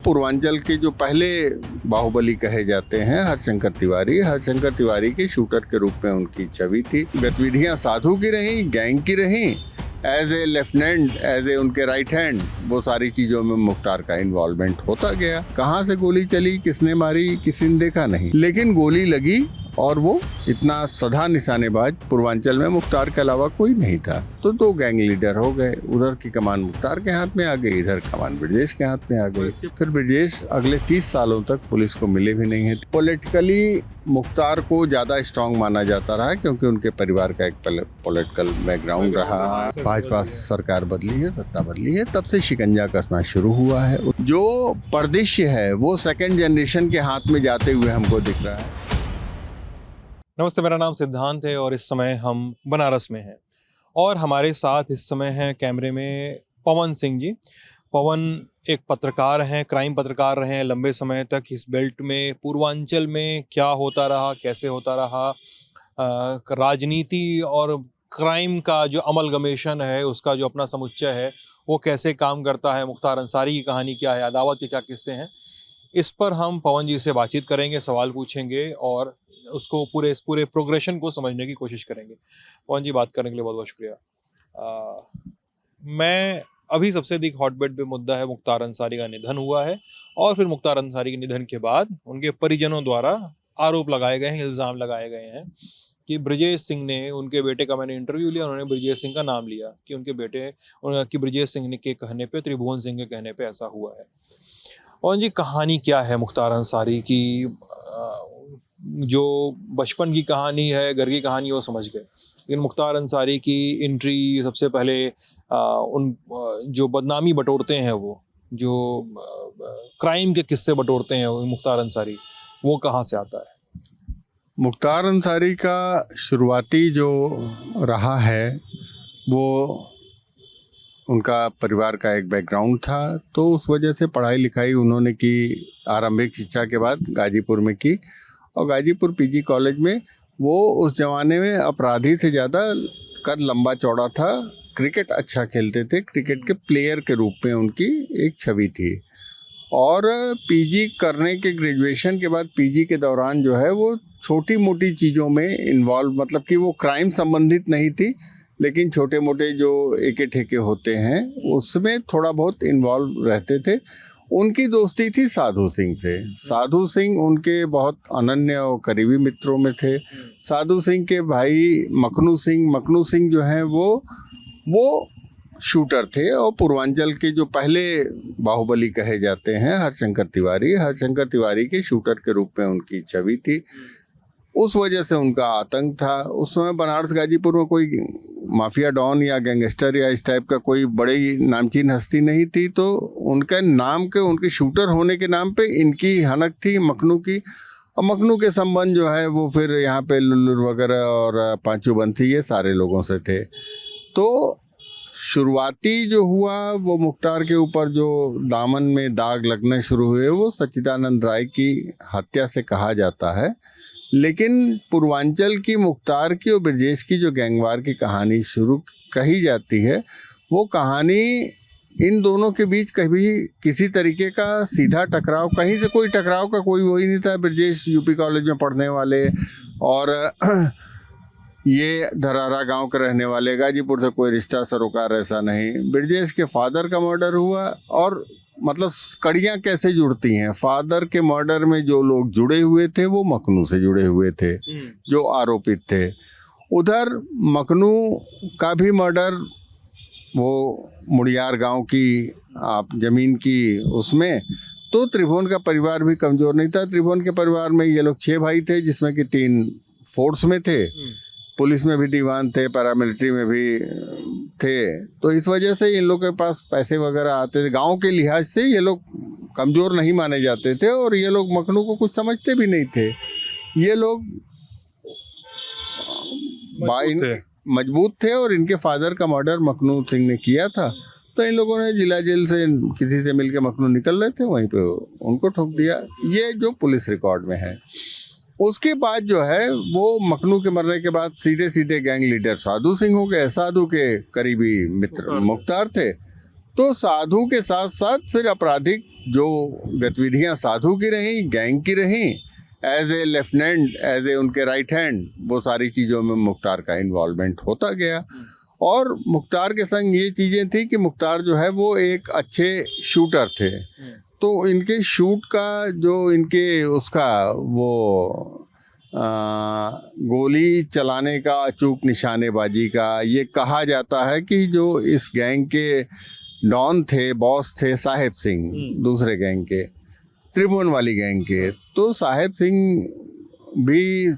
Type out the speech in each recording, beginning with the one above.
पूर्वांचल के जो पहले बाहुबली कहे जाते हैं हरशंकर तिवारी के शूटर के रूप में उनकी छवि थी। गतिविधियां साधु की रही, गैंग की रही, as a lieutenant, as a उनके राइट हैंड, वो सारी चीजों में मुख्तार का इन्वॉल्वमेंट होता गया। कहाँ से गोली चली, किसने मारी, किसी ने देखा नहीं, लेकिन गोली लगी और वो इतना सधा निशानेबाज पूर्वांचल में मुख्तार के अलावा कोई नहीं था। तो दो गैंग लीडर हो गए, उधर की कमान मुख्तार के हाथ में आ गई, इधर कमान ब्रजेश के हाथ में आ गई। फिर ब्रजेश अगले 30 सालों तक पुलिस को मिले भी नहीं है। पॉलिटिकली मुख्तार को ज्यादा स्ट्रांग माना जाता रहा क्योंकि उनके परिवार का एक पॉलिटिकल बैकग्राउंड रहा। भाजपा सरकार बदली है, सत्ता बदली है, तब से शिकंजा कसना शुरू हुआ है। जो परिदृश्य है वो सेकेंड जनरेशन के हाथ में जाते हुए हमको दिख रहा है। नमस्ते, मेरा नाम सिद्धांत है और इस समय हम बनारस में हैं और हमारे साथ इस समय हैं कैमरे में पवन सिंह जी। पवन एक पत्रकार हैं, क्राइम पत्रकार रहे हैं लंबे समय तक। इस बेल्ट में, पूर्वांचल में क्या होता रहा, कैसे होता रहा, राजनीति और क्राइम का जो अमलगमेशन है उसका जो अपना समुच्चय है वो कैसे काम करता है, मुख्तार अंसारी की कहानी क्या है, अदावत के क्या किस्से हैं, इस पर हम पवन जी से बातचीत करेंगे, सवाल पूछेंगे और उसको पूरे प्रोग्रेशन को समझने की कोशिश करेंगे। पवन जी, बात करने के लिए बहुत बहुत शुक्रिया। मैं अभी सबसे अधिक हॉटबेड पे मुद्दा है मुख्तार अंसारी का निधन हुआ है और फिर मुख्तार अंसारी के निधन के बाद उनके परिजनों द्वारा आरोप लगाए गए हैं, इल्ज़ाम लगाए गए हैं कि ब्रजेश सिंह ने, उनके बेटे का मैंने इंटरव्यू लिया, उन्होंने ब्रजेश सिंह का नाम लिया कि उनके बेटे कि ब्रजेश सिंह के कहने पे, त्रिभुवन सिंह के कहने पे ऐसा हुआ है। और जी, कहानी क्या है मुख्तार अंसारी की? जो बचपन की कहानी है, घर की कहानी, वो समझ गए, लेकिन मुख्तार अंसारी की एंट्री सबसे पहले उन जो बदनामी बटोरते हैं, वो जो क्राइम के किस्से बटोरते हैं मुख्तार अंसारी, वो कहाँ से आता है? मुख्तार अंसारी का शुरुआती जो रहा है वो उनका परिवार का एक बैकग्राउंड था, तो उस वजह से पढ़ाई लिखाई उन्होंने की आरंभिक शिक्षा के बाद गाजीपुर में की और गाजीपुर पीजी कॉलेज में वो उस ज़माने में अपराधी से ज़्यादा कद लंबा चौड़ा था, क्रिकेट अच्छा खेलते थे, क्रिकेट के प्लेयर के रूप में उनकी एक छवि थी। और पीजी करने के, ग्रेजुएशन के बाद पीजी के दौरान जो है वो छोटी मोटी चीज़ों में इन्वॉल्व, मतलब कि वो क्राइम संबंधित नहीं थी लेकिन छोटे मोटे जो एके ठेके होते हैं उसमें थोड़ा बहुत इन्वॉल्व रहते थे। उनकी दोस्ती थी साधु सिंह से। साधु सिंह उनके बहुत अनन्य और करीबी मित्रों में थे। साधु सिंह के भाई मखनू सिंह जो हैं वो शूटर थे और पूर्वांचल के जो पहले बाहुबली कहे जाते हैं हरशंकर तिवारी के शूटर के रूप में उनकी छवि थी। उस वजह से उनका आतंक था। उस समय बनारस गाजीपुर में कोई माफिया डॉन या गैंगस्टर या इस टाइप का कोई बड़ी नामचीन हस्ती नहीं थी, तो उनके नाम के, उनके शूटर होने के नाम पे इनकी हनक थी मखनू की। और मखनू के संबंध जो है वो फिर यहाँ पे लुल्लुर वगैरह और पांचू बंसी, ये सारे लोगों से थे। तो शुरुआती जो हुआ वो मुख्तार के ऊपर जो दामन में दाग लगने शुरू हुए वो सच्चिदानंद राय की हत्या से कहा जाता है। लेकिन पूर्वांचल की, मुख्तार की और ब्रजेश की जो गैंगवार की कहानी शुरू कही जाती है, वो कहानी इन दोनों के बीच कभी किसी तरीके का सीधा टकराव, कहीं से कोई टकराव का कोई वो ही नहीं था। ब्रजेश यूपी कॉलेज में पढ़ने वाले और ये धरारा गांव के रहने वाले, गाजीपुर से कोई रिश्ता सरोकार ऐसा नहीं। ब्रजेश के फादर का मर्डर हुआ और मतलब कड़ियाँ कैसे जुड़ती हैं, फादर के मर्डर में जो लोग जुड़े हुए थे वो मखनू से जुड़े हुए थे जो आरोपित थे। उधर मखनू का भी मर्डर वो मुड़ियार गांव की आप जमीन की उसमें, तो त्रिभुवन का परिवार भी कमज़ोर नहीं था। त्रिभुवन के परिवार में ये लोग 6 भाई थे जिसमें कि 3 फोर्स में थे, पुलिस में भी दीवान थे, पैरामिलिट्री में भी थे। तो इस वजह से इन लोग के पास पैसे वगैरह आते थे। गांव के लिहाज से ये लोग कमज़ोर नहीं माने जाते थे और ये लोग मखनू को कुछ समझते भी नहीं थे। ये लोग मजबूत थे और इनके फादर का मर्डर मखनू सिंह ने किया था। तो इन लोगों ने जिला जेल से किसी से मिलके, मखनू निकल रहे थे, वहीं पे उनको ठोक दिया। ये जो पुलिस रिकॉर्ड में है। उसके बाद जो है वो मखनू के मरने के बाद सीधे गैंग लीडर साधु सिंह हो गए। साधु के करीबी मित्र मुख्तार थे। तो साधु के साथ साथ फिर आपराधिक जो गतिविधियां साधु की रहीं, गैंग की रहीं, as a lieutenant, as a उनके राइट हैंड, वो सारी चीज़ों में मुख्तार का इन्वॉल्वमेंट होता गया। और मुख्तार के संग ये चीज़ें थी कि मुख्तार जो है वो एक अच्छे शूटर थे, तो इनके शूट का जो इनके उसका वो गोली चलाने का, अचूक निशानेबाजी का, ये कहा जाता है कि जो इस गैंग के डॉन थे, बॉस थे साहेब सिंह, दूसरे गैंग के, त्रिभुवन वाली गैंग के। तो साहेब सिंह भी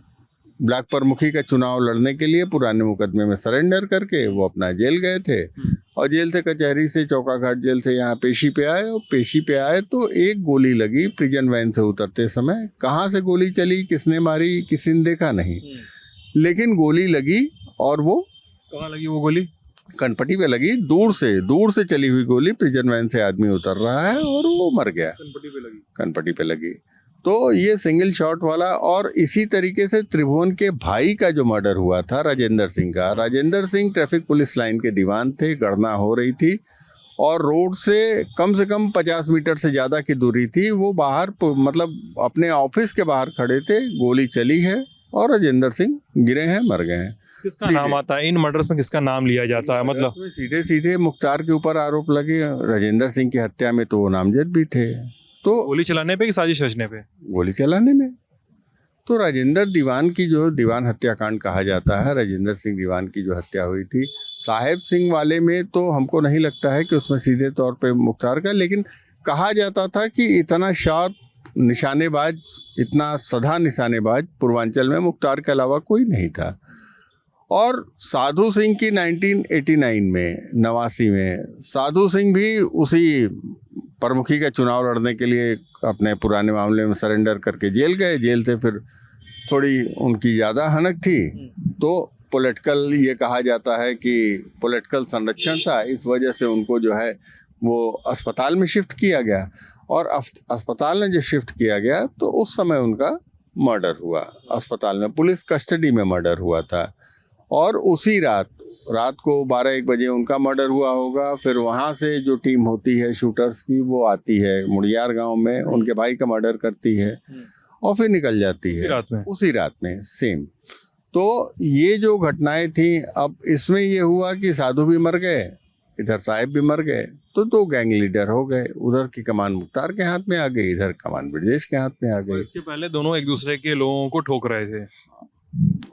ब्लैक प्रमुखी का चुनाव लड़ने के लिए पुराने मुकदमे में सरेंडर करके वो अपना जेल गए थे, और जेल से कचहरी से चौकाघाट जेल से यहाँ पेशी पे आए, और पेशी पे आए तो एक गोली लगी प्रिजन वैन से उतरते समय। कहाँ से गोली चली, किसने मारी, किसी ने देखा नहीं, लेकिन गोली लगी। और वो कहाँ लगी वो गोली? कनपटी पे लगी, दूर से चली हुई गोली, प्रिजन वैन से आदमी उतर रहा है और वो मर गया। कनपटी पे लगी। तो ये सिंगल शॉट वाला। और इसी तरीके से त्रिभुवन के भाई का जो मर्डर हुआ था राजेंद्र सिंह का, Rajendra Singh traffic police line के दीवान थे, गणना हो रही थी और रोड से कम 50 मीटर से ज़्यादा की दूरी थी, वो बाहर मतलब अपने ऑफिस के बाहर खड़े थे, गोली चली है और राजेंद्र सिंह गिरे हैं, मर गए हैं। किसका नाम आता है इन मर्डर्स में, किसका नाम लिया जाता है? मतलब सीधे सीधे मुख्तार के ऊपर आरोप लगे। राजेंद्र सिंह की हत्या में तो वो नामजद भी थे। तो गोली चलाने पे कि साजिश रचने पे? गोली चलाने में। तो राजेंद्र दीवान की जो दीवान हत्याकांड कहा जाता है, राजेंद्र सिंह दीवान की जो हत्या हुई थी, साहेब सिंह वाले में तो हमको नहीं लगता है कि उसमें सीधे तौर पे मुख्तार का, लेकिन कहा जाता था कि इतना शार्प निशानेबाज, इतना सधा निशानेबाज पूर्वांचल में मुख्तार के अलावा कोई नहीं था। और साधु सिंह की 1989 में, 89 में साधु सिंह भी उसी प्रमुखी का चुनाव लड़ने के लिए अपने पुराने मामले में सरेंडर करके जेल गए। जेल से फिर थोड़ी उनकी ज़्यादा हनक थी, तो पॉलिटिकल, ये कहा जाता है कि पॉलिटिकल संरक्षण था, इस वजह से उनको जो है वो अस्पताल में शिफ्ट किया गया। और अस्पताल में जब शिफ्ट किया गया तो उस समय उनका मर्डर हुआ, अस्पताल में पुलिस कस्टडी में मर्डर हुआ था। और उसी रात को 12-1 बजे उनका मर्डर हुआ होगा। फिर वहाँ से जो टीम होती है शूटर्स की, वो आती है मुड़ियार गांव में, उनके भाई का मर्डर करती है और फिर निकल जाती है उसी रात में सेम। तो ये जो घटनाएं थी, अब इसमें ये हुआ कि साधु भी मर गए, इधर साहिब भी मर गए, तो 2 गैंग लीडर हो गए। उधर की कमान मुख्तार के हाथ में आ गई, इधर कमान ब्रजेश के हाथ में आ गई। इसके पहले दोनों एक दूसरे के लोगों को ठोक रहे थे।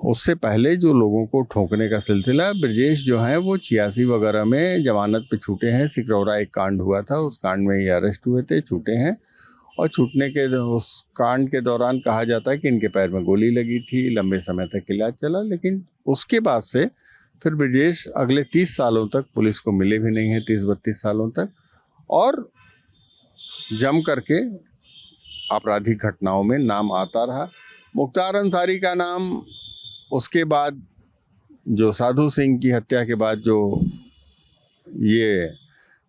उससे पहले जो लोगों को ठोकने का सिलसिला, ब्रजेश जो है वो 86 वगैरह में जमानत पे छूटे हैं। सिकरौरा एक कांड हुआ था, उस कांड में ये अरेस्ट हुए थे, छूटे हैं। और छूटने के उस कांड के दौरान कहा जाता है कि इनके पैर में गोली लगी थी, लंबे समय तक इलाज चला, लेकिन उसके बाद से फिर ब्रजेश अगले 30 सालों तक पुलिस को मिले भी नहीं हैं, 30-32 सालों तक, और जम करके आपराधिक घटनाओं में नाम आता रहा। मुख्तार अंसारी का नाम उसके बाद, जो साधु सिंह की हत्या के बाद, जो ये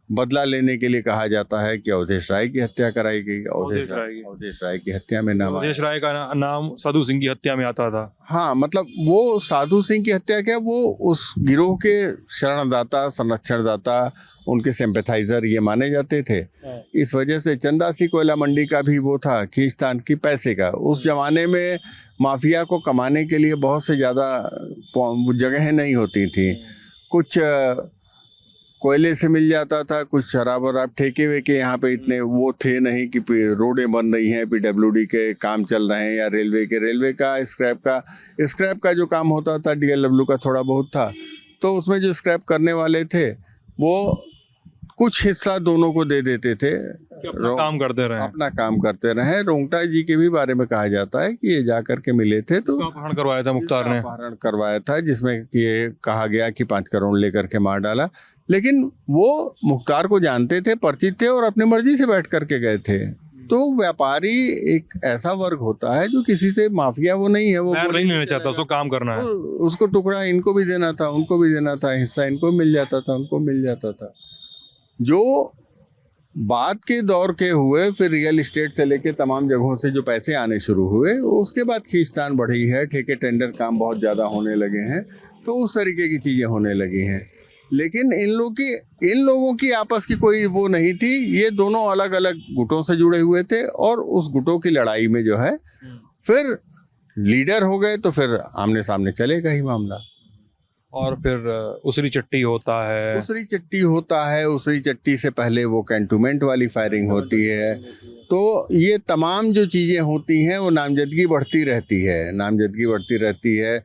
बदला लेने के लिए कहा जाता है कि अवधेश राय की हत्या कराई गई। अवधेश राय की हत्या में नाम, अवधेश राय का नाम साधु सिंह की हत्या में आता था। हाँ, मतलब वो साधु सिंह की हत्या क्या, वो उस गिरोह के शरणदाता, संरक्षणदाता, उनके सिंपैथाइजर ये माने जाते थे। इस वजह से चंदासी कोयला मंडी का भी वो था खींचतान की पैसे का। उस जमाने में माफिया को कमाने के लिए बहुत से ज़्यादा जगहें नहीं होती थी। कुछ कोयले से मिल जाता था, कुछ शराब वराब ठेके वेके यहाँ पे इतने वो थे नहीं कि रोडें बन रही हैं, PWD के काम चल रहे हैं, या रेलवे का स्क्रैप का जो काम होता था, DLW का थोड़ा बहुत था। तो उसमें जो स्क्रैप करने वाले थे वो कुछ हिस्सा दोनों को दे देते थे, अपना काम करते रहे। रोंगटा जी के भी बारे में कहा जाता है कि ये जा करके मिले थे, तो अपहरण करवाया था मुख्तार ने, अपहरण करवाया था, जिसमें कि ये कहा गया कि 5 करोड़ लेकर के मार डाला। लेकिन वो मुख्तार को जानते थे, परिचित थे और अपनी मर्जी से बैठ करके गए थे। तो व्यापारी एक ऐसा वर्ग होता है जो किसी से माफिया वो नहीं है, वो नहीं लेना चाहता, उसको काम करना है, उसको टुकड़ा इनको भी देना था, उनको भी देना था, हिस्सा इनको मिल जाता था, उनको मिल जाता था। जो बाद के दौर के हुए, फिर रियल एस्टेट से लेके तमाम जगहों से जो पैसे आने शुरू हुए, उसके बाद खींचतान बढ़ी है, ठेके टेंडर काम बहुत ज़्यादा होने लगे हैं, तो उस तरीके की चीज़ें होने लगी हैं। लेकिन इन लोगों की आपस की कोई वो नहीं थी। ये दोनों अलग अलग गुटों से जुड़े हुए थे और उस गुटों की लड़ाई में जो है फिर लीडर हो गए तो फिर आमने सामने चलेगा ही मामला। और फिर उसरी चट्टी होता है। उसरी चट्टी होता है, उसरी चट्टी से पहले वो कैंटोनमेंट वाली फायरिंग होती है। तो ये तमाम जो चीज़ें होती हैं वो नामजदगी बढ़ती रहती है।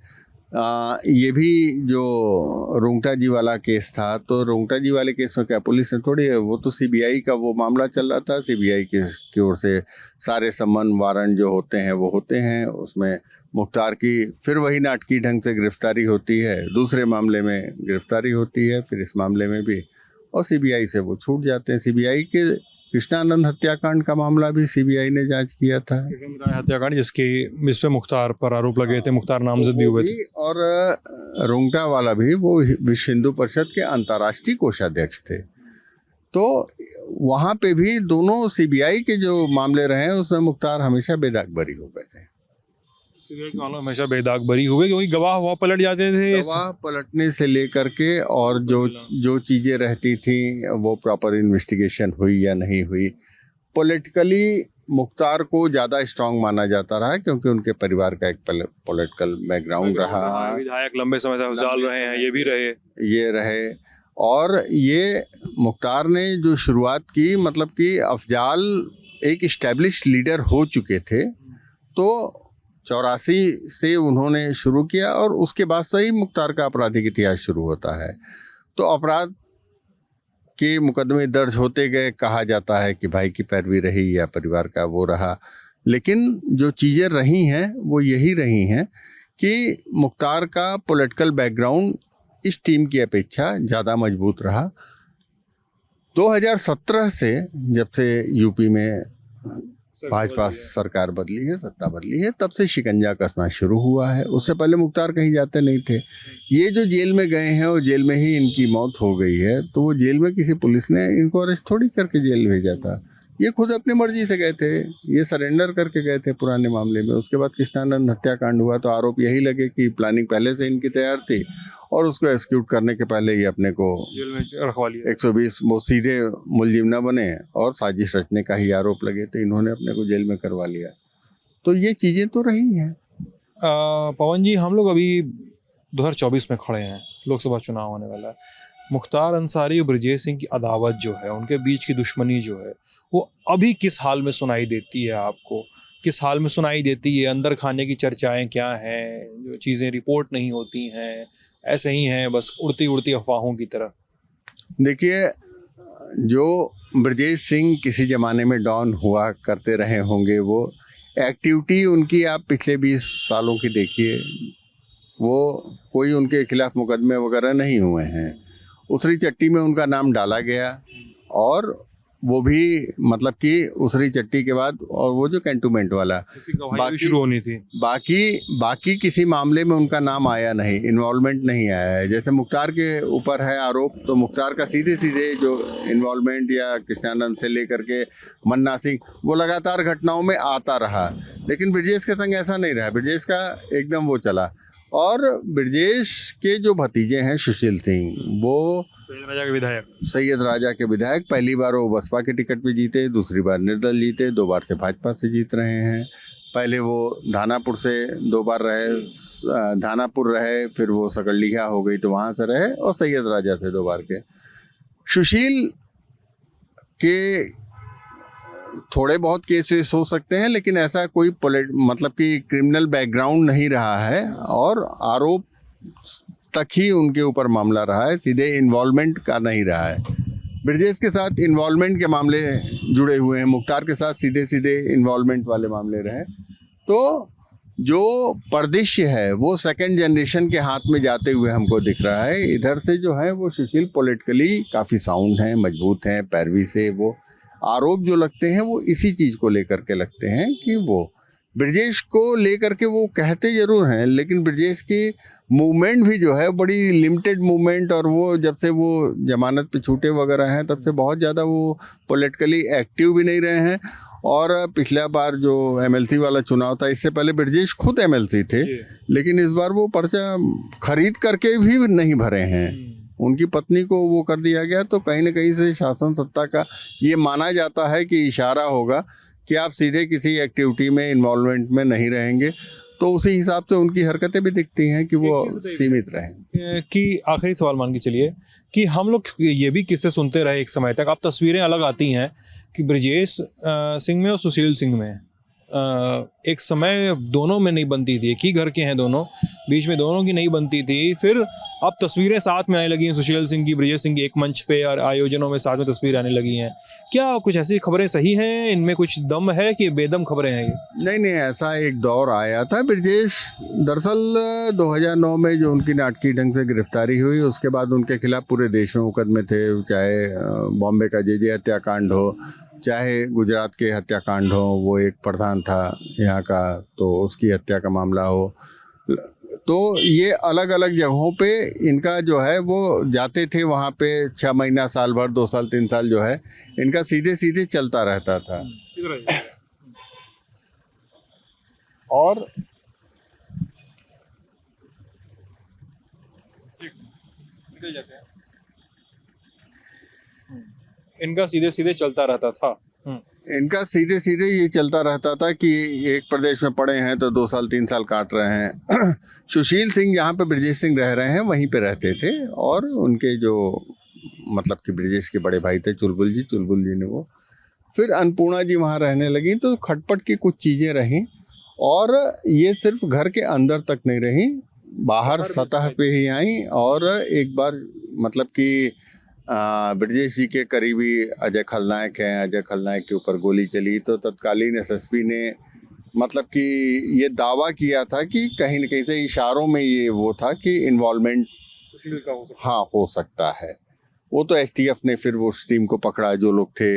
ये भी जो रुंगटा जी वाला केस था, तो रुंगटा जी वाले केस में क्या पुलिस ने थोड़ी, वो तो सीबीआई का वो मामला चल रहा था। सीबीआई की ओर से सारे समन वारंट जो होते हैं वो होते हैं। उसमें मुख्तार की फिर वही नाटकीय ढंग से गिरफ्तारी होती है, दूसरे मामले में गिरफ्तारी होती है, फिर इस मामले में भी, और सीबीआई से वो छूट जाते हैं। सीबीआई के कृष्णानंद हत्याकांड का मामला भी सीबीआई ने जांच किया था। हत्याकांड जिस पे मुख्तार पर आरोप लगे थे, मुख्तार नामजद भी हुए थे। और रुंगटा वाला भी वो विश्व हिंदू परिषद के अंतर्राष्ट्रीय कोषाध्यक्ष थे। तो वहाँ पे भी दोनों सीबीआई के जो मामले रहे हैं उसमें मुख्तार हमेशा बेदाग बरी हो गए थे। सीबीआई के मामले हमेशा बेदाग बरी हुए, क्योंकि गवाह हुआ पलट जाते थे। गवाह पलटने से लेकर के और जो चीज़ें रहती थी वो प्रॉपर इन्वेस्टिगेशन हुई या नहीं हुई। पॉलिटिकली मुख्तार को ज़्यादा स्ट्रांग माना जाता रहा क्योंकि उनके परिवार का एक पॉलिटिकल बैकग्राउंड रहा। विधायक लंबे समय से अफजाल रहे हैं, ये रहे। और ये मुख्तार ने जो शुरुआत की, मतलब कि अफजाल एक इस्टेब्लिश लीडर हो चुके थे, तो 84 से उन्होंने शुरू किया और उसके बाद से ही मुख्तार का आपराधिक इतिहास शुरू होता है। तो अपराध के मुकदमे दर्ज होते गए, कहा जाता है कि भाई की पैरवी रही या परिवार का वो रहा, लेकिन जो चीज़ें रही हैं वो यही रही हैं कि मुख्तार का पॉलिटिकल बैकग्राउंड इस टीम की अपेक्षा ज़्यादा मजबूत रहा। 2017 से जब से यूपी में भाजपा सरकार बदली है, सत्ता बदली है, तब से शिकंजा कसना शुरू हुआ है। उससे पहले मुख्तार कहीं जाते नहीं थे। ये जो जेल में गए हैं और जेल में ही इनकी मौत हो गई है, तो वो जेल में किसी पुलिस ने इनको अरेस्ट थोड़ी करके जेल भेजा था। ये खुद अपनी मर्जी से गए थे, ये सरेंडर करके गए थे पुराने मामले में। उसके बाद कृष्णानंद हत्याकांड हुआ तो आरोप यही लगे कि प्लानिंग पहले से इनकी तैयार थी और उसको एक्सिक्यूट करने के पहले ही अपने को जेल में रखवा लिया। 120 वो सीधे मुलजिम न बने और साजिश रचने का ही आरोप लगे, तो इन्होंने अपने को जेल में करवा लिया। तो ये चीज़ें तो रही हैं। पवन जी, हम लोग अभी 2024 में खड़े हैं, लोकसभा चुनाव होने वाला है। मुख्तार अंसारी और ब्रजेश सिंह की अदावत जो है, उनके बीच की दुश्मनी जो है, वो अभी किस हाल में सुनाई देती है आपको? किस हाल में सुनाई देती है? अंदर खाने की चर्चाएं क्या हैं? जो चीज़ें रिपोर्ट नहीं होती हैं, ऐसे ही हैं बस उड़ती उड़ती अफवाहों की तरह। देखिए, जो ब्रजेश सिंह किसी ज़माने में डॉन हुआ करते रहे होंगे, वो एक्टिविटी उनकी आप पिछले 20 सालों की देखिए, वो कोई उनके खिलाफ मुकदमे वगैरह नहीं हुए हैं। उसरी चट्टी में उनका नाम डाला गया और वो भी मतलब कि उसरी चट्टी के बाद, और वो जो कैंटोनमेंट वाला बाकी शुरू होनी थी, बाकी किसी मामले में उनका नाम आया नहीं, इन्वॉल्वमेंट नहीं आया है। जैसे मुख्तार के ऊपर है आरोप, तो मुख्तार का सीधे सीधे जो इन्वॉल्वमेंट या कृष्णानंद से लेकर के मन्ना सिंह, वो लगातार घटनाओं में आता रहा। लेकिन ब्रजेश के संग ऐसा नहीं रहा, ब्रजेश का एकदम वो चला। और ब्रजेश के जो भतीजे हैं सुशील सिंह, वो सैयद राजा के विधायक, पहली बार वो बसपा के टिकट पे जीते, दूसरी बार निर्दल जीते, 2 बार से भाजपा से जीत रहे हैं। पहले वो धानापुर से 2 बार रहे, धानापुर रहे, फिर वो सकरलीहा हो गई तो वहाँ से रहे, और सैयद राजा से 2 बार के। सुशील के थोड़े बहुत केसेस हो सकते हैं, लेकिन ऐसा कोई मतलब कि क्रिमिनल बैकग्राउंड नहीं रहा है, और आरोप तक ही उनके ऊपर मामला रहा है, सीधे इन्वॉल्वमेंट का नहीं रहा है। ब्रजेश के साथ इन्वॉल्वमेंट के मामले जुड़े हुए हैं, मुख्तार के साथ सीधे सीधे इन्वॉल्वमेंट वाले मामले रहे। तो जो परिदृश्य है वो सेकंड जनरेशन के हाथ में जाते हुए हमको दिख रहा है। इधर से जो है वो सुशील पॉलिटिकली काफ़ी साउंड हैं, मजबूत हैं, पैरवी से वो आरोप जो लगते हैं वो इसी चीज़ को लेकर के लगते हैं कि वो ब्रजेश को लेकर के वो कहते ज़रूर हैं, लेकिन ब्रजेश की मूवमेंट भी जो है बड़ी लिमिटेड मूवमेंट, और वो जब से वो जमानत पे छूटे वगैरह हैं तब से बहुत ज़्यादा वो पॉलिटिकली एक्टिव भी नहीं रहे हैं। और पिछला बार जो एमएलसी वाला चुनाव था, इससे पहले ब्रजेश खुद एमएलसी थे, लेकिन इस बार वो पर्चा खरीद करके भी नहीं भरे हैं। उनकी पत्नी को वो कर दिया गया, तो कहीं ना कहीं से शासन सत्ता का ये माना जाता है कि इशारा होगा कि आप सीधे किसी एक्टिविटी में इन्वॉल्वमेंट में नहीं रहेंगे, तो उसी हिसाब से उनकी हरकतें भी दिखती हैं कि वो सीमित रहें। कि आखिरी सवाल मान के चलिए कि हम लोग ये भी किस्से सुनते रहे एक समय तक, अब तस्वीरें अलग आती हैं कि ब्रजेश सिंह में और सुशील सिंह में एक समय दोनों में नहीं बनती थी, एक ही घर के हैं दोनों, बीच में दोनों की नहीं बनती थी। फिर अब तस्वीरें साथ में आने लगी हैं, सुशील सिंह की, ब्रजेश सिंह की, एक मंच पे और आयोजनों में साथ में तस्वीरें आने लगी हैं। क्या कुछ ऐसी खबरें सही हैं, इनमें कुछ दम है कि बेदम खबरें हैं ये? नहीं, ऐसा एक दौर आया था। ब्रजेश दरअसल 2009 में जो उनकी नाटकीय ढंग से गिरफ्तारी हुई, उसके बाद उनके खिलाफ पूरे देश में मुकदमे थे, चाहे बॉम्बे का जे हत्याकांड हो, चाहे गुजरात के हत्याकांड हो, वो एक प्रधान था यहाँ का, तो उसकी हत्या का मामला हो, तो ये अलग अलग जगहों पे इनका जो है वो जाते थे, वहाँ पे 6 महीना, साल भर, 2 साल, 3 साल जो है इनका सीधे सीधे चलता रहता था। और इनका सीधे सीधे चलता रहता था। इनका सीधे सीधे ये चलता रहता था कि एक प्रदेश में पड़े हैं तो 2 साल 3 साल काट रहे हैं। सुशील सिंह जहाँ पे ब्रजेश सिंह रह रहे हैं वहीं पे रहते थे, और उनके जो मतलब कि ब्रजेश के बड़े भाई थे चुलबुल जी ने वो, फिर अन्नपूर्णा जी वहाँ रहने लगी, तो खटपट की कुछ चीज़ें रहीं, और ये सिर्फ घर के अंदर तक नहीं रहीं, बाहर सतह पे ही आई। और एक बार मतलब कि ब्रजेश जी के करीबी अजय खलनायक हैं, अजय खलनायक के ऊपर गोली चली, तो तत्कालीन एसएसपी ने मतलब कि ये दावा किया था कि कहीं न कहीं से इशारों में ये वो था कि इन्वॉल्वमेंट सुशील का हो सकता है। हाँ, हो सकता है। वो तो एसटीएफ ने फिर वो उस टीम को पकड़ा, जो लोग थे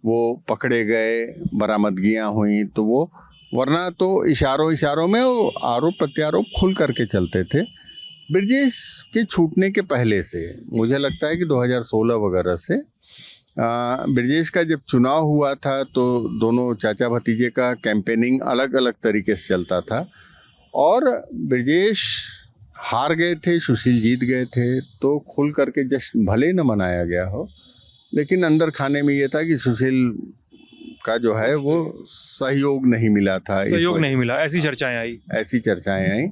वो पकड़े गए, बरामदगियाँ हुई, तो वो, वरना तो इशारों में वो आरोप प्रत्यारोप खुल करके चलते थे। ब्रजेश के छूटने के पहले से मुझे लगता है कि 2016 वगैरह से ब्रजेश का जब चुनाव हुआ था, तो दोनों चाचा भतीजे का कैंपेनिंग अलग अलग तरीके से चलता था, और ब्रजेश हार गए थे, सुशील जीत गए थे, तो खुल करके जश्न भले न मनाया गया हो, लेकिन अंदर खाने में ये था कि सुशील का जो है वो सहयोग नहीं मिला था, सहयोग नहीं मिला, ऐसी चर्चाएं आई।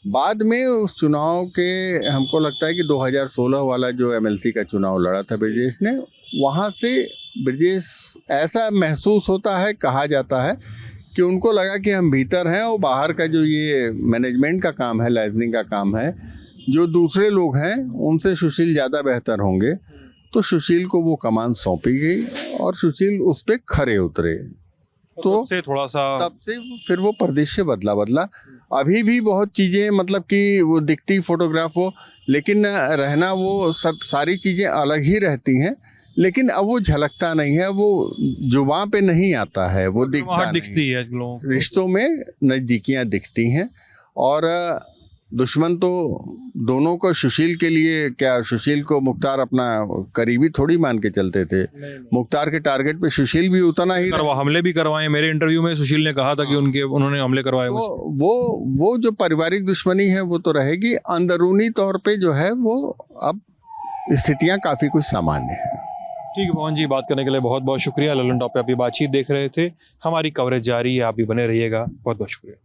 बाद में उस चुनाव के, हमको लगता है कि 2016 वाला जो एमएलसी का चुनाव लड़ा था ब्रजेश ने, वहाँ से ब्रजेश ऐसा महसूस होता है, कहा जाता है कि उनको लगा कि हम भीतर हैं, और बाहर का जो ये मैनेजमेंट का काम है, लाइजनिंग का काम है, जो दूसरे लोग हैं उनसे सुशील ज़्यादा बेहतर होंगे, तो सुशील को वो कमान सौंपी गई, और सुशील उस पर खरे उतरे। तो तब से फिर वो परिदृश्य बदला। अभी भी बहुत चीज़ें मतलब कि वो दिखती फोटोग्राफ हो, लेकिन रहना वो सब सारी चीज़ें अलग ही रहती हैं, लेकिन अब वो झलकता नहीं है, वो जुबान पे नहीं आता है, वो दिखती है लोगों को। रिश्तों में नज़दीकियाँ दिखती हैं, और दुश्मन तो दोनों को, सुशील के लिए क्या, सुशील को मुख्तार अपना करीबी थोड़ी मान के चलते थे, मुख्तार के टारगेट पे सुशील भी उतना ही हमले भी करवाए। मेरे इंटरव्यू में सुशील ने कहा था कि उन्होंने हमले करवाए। वो जो पारिवारिक दुश्मनी है वो तो रहेगी, अंदरूनी तौर पे जो है वो अब स्थितियां काफ़ी कुछ सामान्य हैं। ठीक है पवन जी, बात करने के लिए बहुत बहुत शुक्रिया। ललन टॉप पे आप ये बातचीत देख रहे थे, हमारी कवरेज जारी है, आप भी बने रहिएगा। बहुत बहुत शुक्रिया।